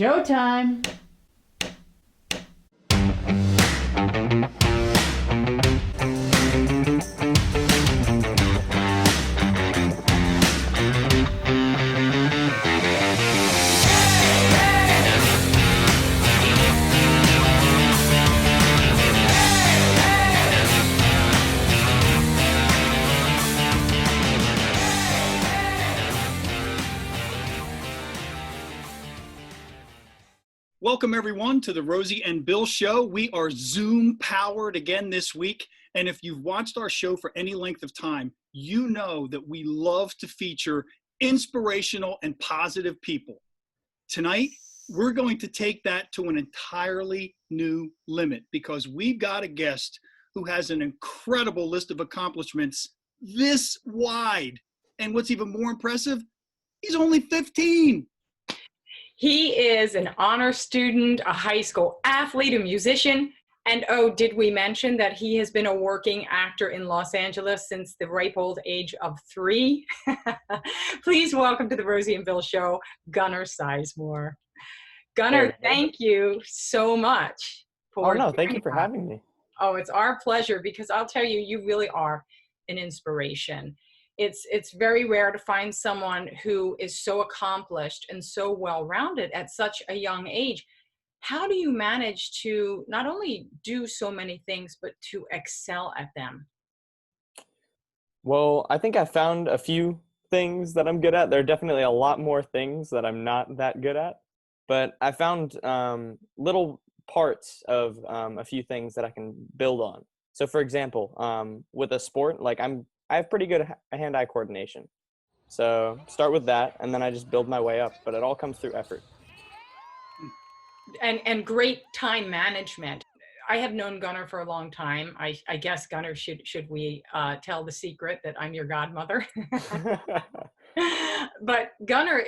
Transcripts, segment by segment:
Showtime! Welcome, everyone, to the Rosie and Bill Show. We are Zoom-powered again this week, and if you've watched our show for any length of time, you know that we love to feature inspirational and positive people. Tonight, we're going to take that to an entirely new limit because we've got a guest who has an incredible list of accomplishments this wide. And what's even more impressive, he's only 15. He is an honor student, a high school athlete, a musician, and oh, did we mention that he has been a working actor in Los Angeles since the ripe old age of 3? Please welcome to the Rosie and Bill Show, Gunnar Sizemore. Gunnar, thank you so much for thank you for having me. Oh, it's our pleasure because I'll tell you, you really are an inspiration. It's very rare to find someone who is so accomplished and so well-rounded at such a young age. How do you manage to not only do so many things, but to excel at them? Well, I think I found a few things that I'm good at. There are definitely a lot more things that I'm not that good at, but I found little parts of a few things that I can build on. So for example, with a sport, I have pretty good hand-eye coordination. So start with that, and then I just build my way up. But it all comes through effort. And great time management. I have known Gunnar for a long time. I guess, Gunnar, should we tell the secret that I'm your godmother? But Gunnar,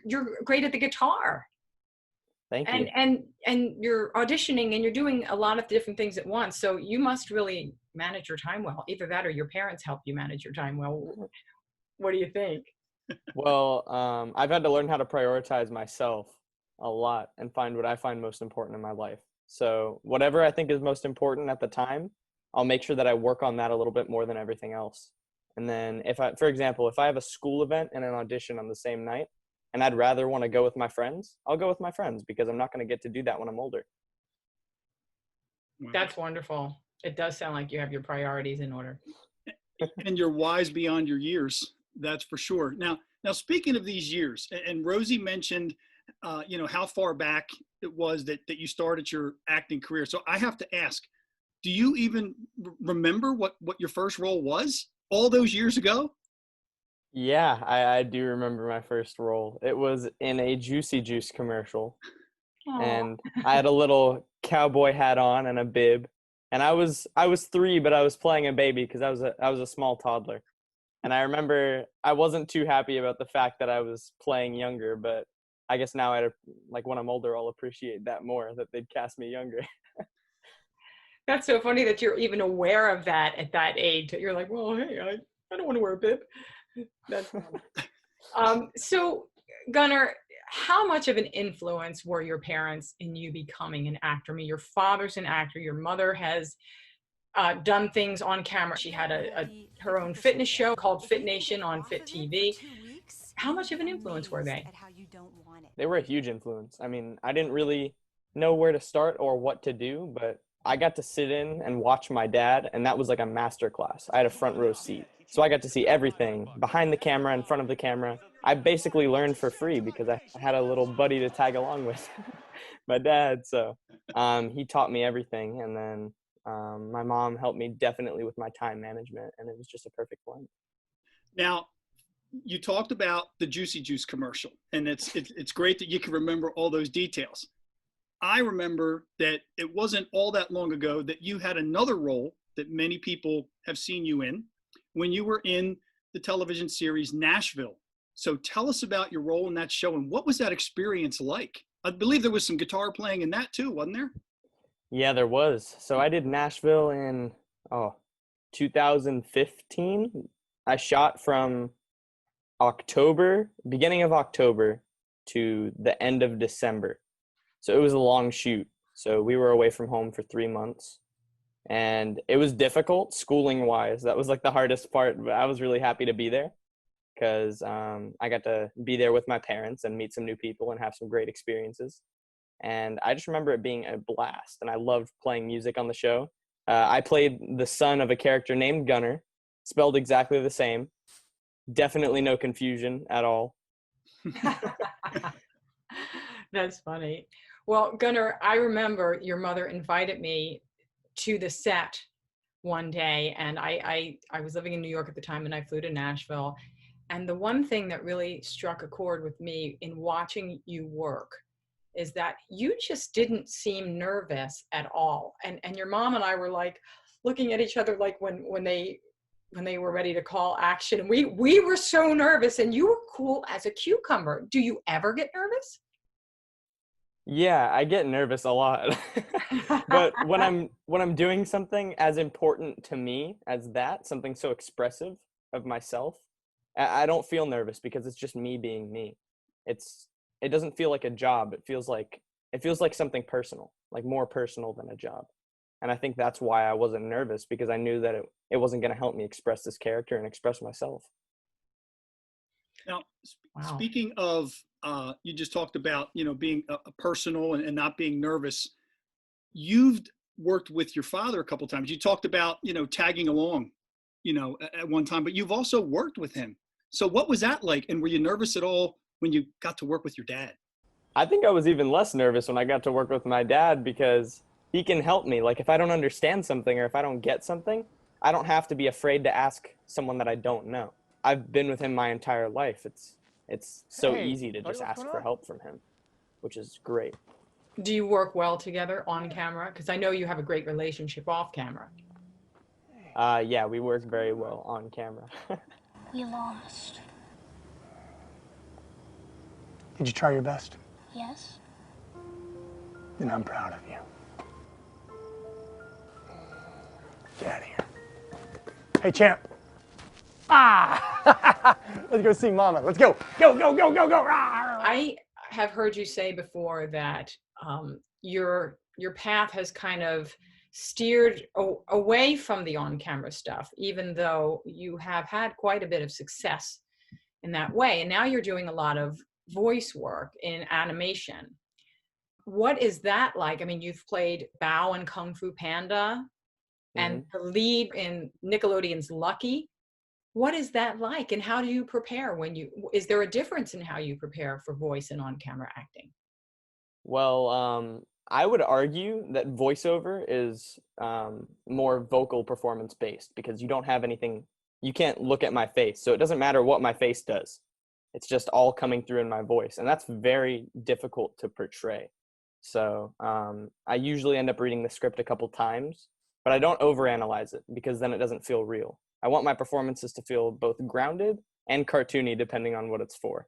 you're great at the guitar. Thank you. And you're auditioning and you're doing a lot of different things at once. So you must really manage your time well. Either that or your parents help you manage your time well. What do you think? Well, I've had to learn how to prioritize myself a lot and find what I find most important in my life. So whatever I think is most important at the time, I'll make sure that I work on that a little bit more than everything else. And then for example, if I have a school event and an audition on the same night, and I'd rather want to go with my friends, I'll go with my friends because I'm not going to get to do that when I'm older. That's wonderful. It does sound like you have your priorities in order. And you're wise beyond your years, that's for sure. Now speaking of these years, and Rosie mentioned, how far back it was that you started your acting career. So I have to ask, do you even remember what your first role was all those years ago? Yeah, I do remember my first role. It was in a Juicy Juice commercial. Aww. And I had a little cowboy hat on and a bib. And I was 3, but I was playing a baby because I was a small toddler. And I remember I wasn't too happy about the fact that I was playing younger, but I guess now when I'm older, I'll appreciate that more, that they'd cast me younger. That's so funny that you're even aware of that at that age. That you're like, well, hey, I don't want to wear a bib. That's funny. So, Gunnar, how much of an influence were your parents in you becoming an actor? I mean, your father's an actor. Your mother has done things on camera. She had her own fitness show called Fit Nation on Fit TV. How much of an influence were they? They were a huge influence. I mean, I didn't really know where to start or what to do, but I got to sit in and watch my dad, and that was like a master class. I had a front row seat. So I got to see everything behind the camera, in front of the camera. I basically learned for free because I had a little buddy to tag along with, my dad. So he taught me everything. And then my mom helped me definitely with my time management, and it was just a perfect blend. Now, you talked about the Juicy Juice commercial, and it's great that you can remember all those details. I remember that it wasn't all that long ago that you had another role that many people have seen you in when you were in the television series Nashville. So tell us about your role in that show and what was that experience like? I believe there was some guitar playing in that too, wasn't there? Yeah, there was. So I did Nashville in 2015. I shot from beginning of October to the end of December. So it was a long shoot. So we were away from home for 3 months, and it was difficult schooling wise. That was like the hardest part, but I was really happy to be there because I got to be there with my parents and meet some new people and have some great experiences. And I just remember it being a blast, and I loved playing music on the show. I played the son of a character named Gunnar, spelled exactly the same. Definitely no confusion at all. That's funny. Well, Gunnar, I remember your mother invited me to the set one day, and I was living in New York at the time, and I flew to Nashville. And the one thing that really struck a chord with me in watching you work is that you just didn't seem nervous at all. And your mom and I were like looking at each other like when they were ready to call action. We were so nervous, and you were cool as a cucumber. Do you ever get nervous? Yeah, I get nervous a lot. But when I'm doing something as important to me as that, something so expressive of myself, I don't feel nervous because it's just me being me. It doesn't feel like a job. It feels like something personal, like more personal than a job. And I think that's why I wasn't nervous, because I knew that it wasn't going to help me express this character and express myself. Now, Wow. speaking of, you just talked about, being a personal and not being nervous. You've worked with your father a couple times. You talked about, tagging along, at one time, but you've also worked with him. So what was that like? And were you nervous at all when you got to work with your dad? I think I was even less nervous when I got to work with my dad, because he can help me. Like if I don't understand something or if I don't get something, I don't have to be afraid to ask someone that I don't know. I've been with him my entire life. It's so easy to just ask for help from him, which is great. Do you work well together on camera? Because I know you have a great relationship off camera. Yeah, we work very well on camera. We lost. Did you try your best? Yes? Then I'm proud of you. Get out of here. Hey, champ. Let's go see Mama. Let's go. Go, go, go, go, go. I have heard you say before that your path has kind of steered away from the on-camera stuff, even though you have had quite a bit of success in that way. And now you're doing a lot of voice work in animation. What is that like? I mean, you've played Bao in Kung Fu Panda and the lead in Nickelodeon's Lucky. What is that like? And how do you prepare is there a difference in how you prepare for voice and on-camera acting? Well, I would argue that voiceover is more vocal performance based, because you don't have anything, you can't look at my face. So it doesn't matter what my face does. It's just all coming through in my voice. And that's very difficult to portray. So I usually end up reading the script a couple times, but I don't overanalyze it, because then it doesn't feel real. I want my performances to feel both grounded and cartoony, depending on what it's for.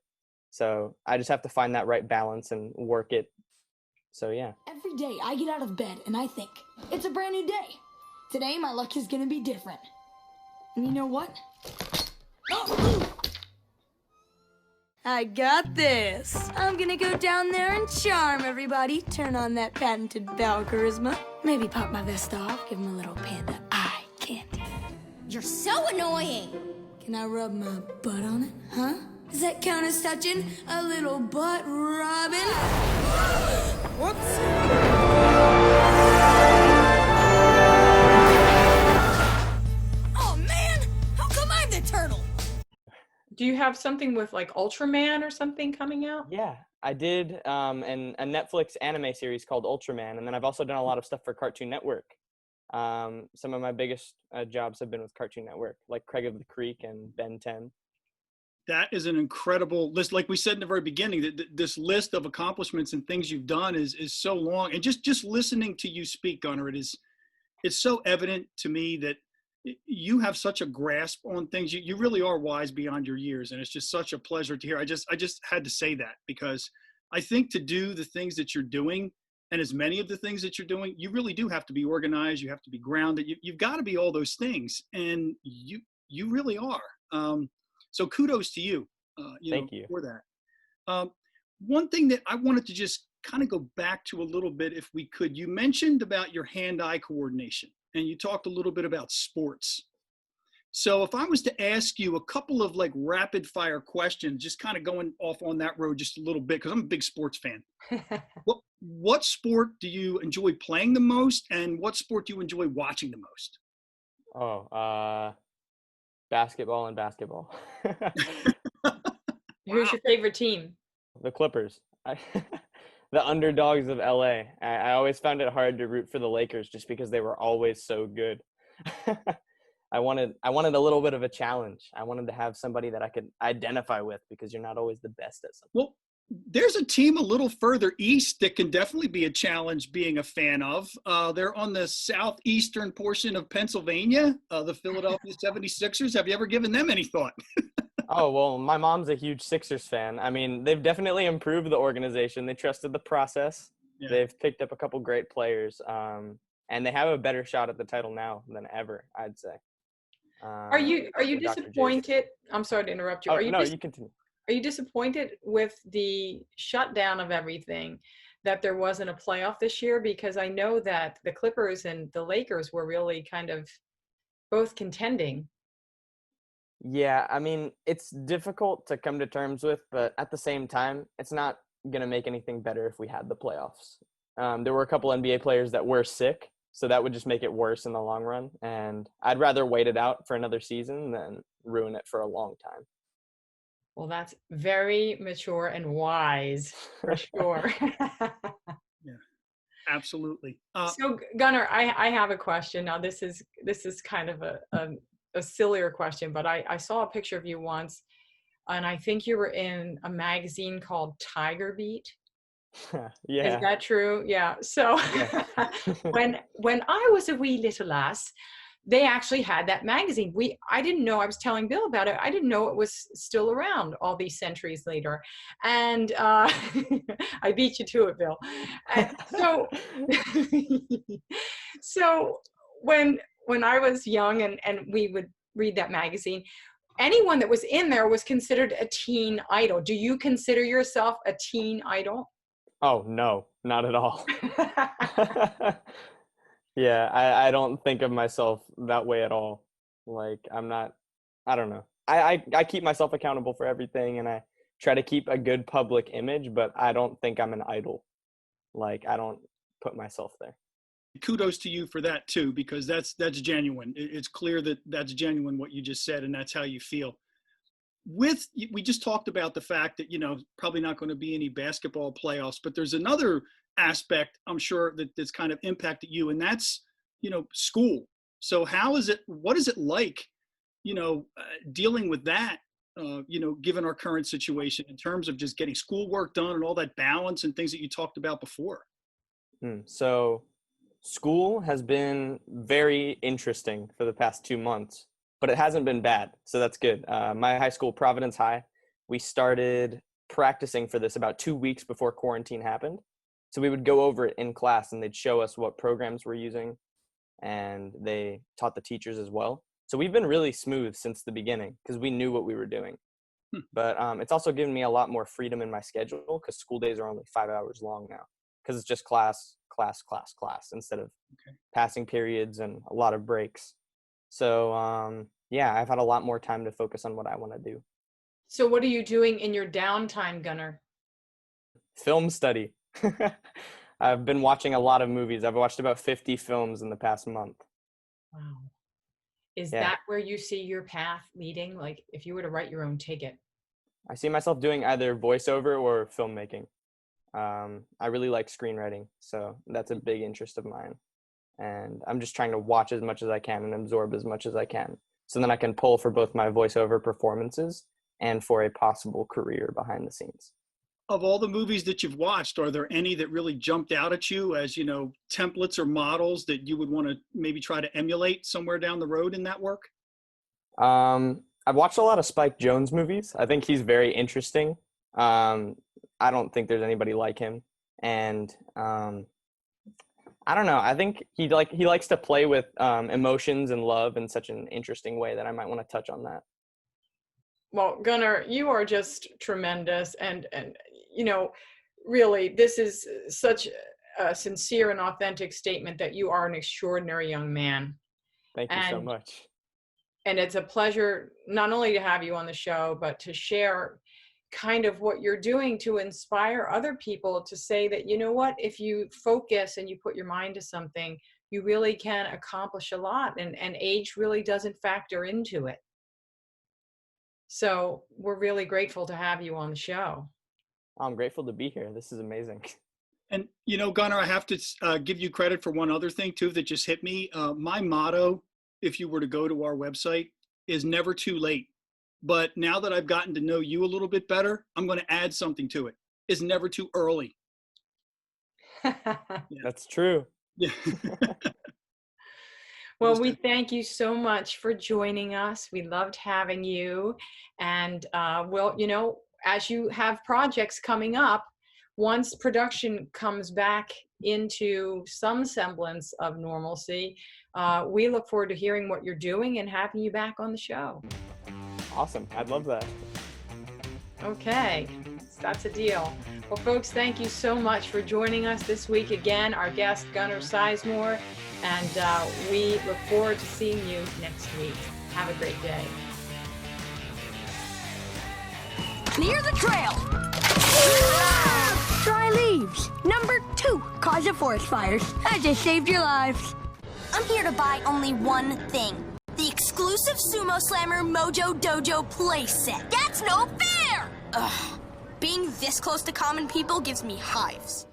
So I just have to find that right balance and work it. So yeah. Every day I get out of bed and I think, it's a brand new day. Today my luck is gonna be different. And you know what? Oh! I got this. I'm gonna go down there and charm everybody. Turn on that patented Bao charisma. Maybe pop my vest off, give him a little panda eye candy. You're so annoying. Can I rub my butt on it, huh? Does that count as touching a little butt rubbing? Whoops. Oh man, how come I'm the turtle? Do you have something with like Ultraman or something coming out? Yeah, I did a Netflix anime series called Ultraman, and then I've also done a lot of stuff for Cartoon Network. Some of my biggest jobs have been with Cartoon Network, like Craig of the Creek and Ben 10. That is an incredible list. Like we said in the very beginning, this list of accomplishments and things you've done is so long. And just listening to you speak, Gunnar, it's so evident to me that you have such a grasp on things. You really are wise beyond your years, and it's just such a pleasure to hear. I just had to say that, because I think to do the things that you're doing, and as many of the things that you're doing, you really do have to be organized. You have to be grounded. You've got to be all those things, and you really are. So kudos to you, Thank you for that. One thing that I wanted to just kind of go back to a little bit, if we could. You mentioned about your hand-eye coordination, and you talked a little bit about sports. So if I was to ask you a couple of like rapid fire questions, just kind of going off on that road just a little bit, because I'm a big sports fan. What sport do you enjoy playing the most, and what sport do you enjoy watching the most? Basketball and basketball. Who's your favorite team? The Clippers. The underdogs of LA. I always found it hard to root for the Lakers just because they were always so good. I wanted a little bit of a challenge. I wanted to have somebody that I could identify with, because you're not always the best at something. Well, there's a team a little further east that can definitely be a challenge being a fan of. They're on the southeastern portion of Pennsylvania, the Philadelphia 76ers. Have you ever given them any thought? Oh, well, my mom's a huge Sixers fan. I mean, they've definitely improved the organization. They trusted the process. Yeah. They've picked up a couple great players, and they have a better shot at the title now than ever, I'd say. Are you disappointed? I'm sorry to interrupt you. Oh, you continue. Are you disappointed with the shutdown of everything, that there wasn't a playoff this year? Because I know that the Clippers and the Lakers were really kind of both contending. Yeah, I mean, it's difficult to come to terms with, but at the same time, it's not going to make anything better if we had the playoffs. There were a couple NBA players that were sick, so that would just make it worse in the long run. And I'd rather wait it out for another season than ruin it for a long time. Well, that's very mature and wise, for sure. Yeah, absolutely. So, Gunnar, I have a question. Now, this is kind of a sillier question, but I saw a picture of you once, and I think you were in a magazine called Tiger Beat. Yeah. Is that true? Yeah. So Yeah. when I was a wee little lass, they actually had that magazine. I didn't know, I was telling Bill about it. I didn't know it was still around all these centuries later. And I beat you to it, Bill. And so when I was young and we would read that magazine, anyone that was in there was considered a teen idol. Do you consider yourself a teen idol? Oh, no, not at all. Yeah, I don't think of myself that way at all. Like, I don't know. I keep myself accountable for everything, and I try to keep a good public image, but I don't think I'm an idol. Like, I don't put myself there. Kudos to you for that too, because that's genuine. It's clear that that's genuine what you just said, and that's how you feel. We just talked about the fact that, probably not going to be any basketball playoffs, but there's another aspect, I'm sure, that's kind of impacted you, and that's, school. So what is it like, dealing with that, given our current situation in terms of just getting schoolwork done and all that balance and things that you talked about before? So school has been very interesting for the past 2 months, but it hasn't been bad. So that's good. My high school, Providence High, we started practicing for this about 2 weeks before quarantine happened. So we would go over it in class, and they'd show us what programs we're using, and they taught the teachers as well. So we've been really smooth since the beginning because we knew what we were doing. But it's also given me a lot more freedom in my schedule, because school days are only 5 hours long now, because it's just class instead of passing periods and a lot of breaks. So, I've had a lot more time to focus on what I want to do. So what are you doing in your downtime, Gunnar? Film study. I've been watching a lot of movies. I've watched about 50 films in the past month. Wow. Is that where you see your path leading? Like, if you were to write your own ticket? I see myself doing either voiceover or filmmaking. I really like screenwriting, so that's a big interest of mine. And I'm just trying to watch as much as I can and absorb as much as I can, so then I can pull for both my voiceover performances and for a possible career behind the scenes. Of all the movies that you've watched, are there any that really jumped out at you as, templates or models that you would want to maybe try to emulate somewhere down the road in that work? I've watched a lot of Spike Jonze movies. I think he's very interesting. I don't think there's anybody like him. And I don't know. I think he likes to play with emotions and love in such an interesting way that I might want to touch on that. Well, Gunnar, you are just tremendous. And really, this is such a sincere and authentic statement that you are an extraordinary young man. Thank you so much. And it's a pleasure not only to have you on the show, but to share kind of what you're doing to inspire other people to say that, you know what, if you focus and you put your mind to something, you really can accomplish a lot, and age really doesn't factor into it. So we're really grateful to have you on the show. I'm grateful to be here. This is amazing. And, you know, Gunnar, I have to give you credit for one other thing, too, that just hit me. My motto, if you were to go to our website, is never too late. But now that I've gotten to know you a little bit better, I'm going to add something to it. Is never too early. Yeah. That's true. Yeah. Well, we thank you so much for joining us. We loved having you. And well, you know, as you have projects coming up, once production comes back into some semblance of normalcy, we look forward to hearing what you're doing and having you back on the show. Awesome. I'd love that. Okay, that's a deal. Well, folks, thank you so much for joining us this week. Again, our guest, Gunnar Sizemore, and we look forward to seeing you next week. Have a great day. Clear the trail. Dry leaves. Number 2, cause of forest fires. I just saved your lives. I'm here to buy only one thing. The exclusive Sumo Slammer Mojo Dojo playset. That's no fair! Ugh. Being this close to common people gives me hives.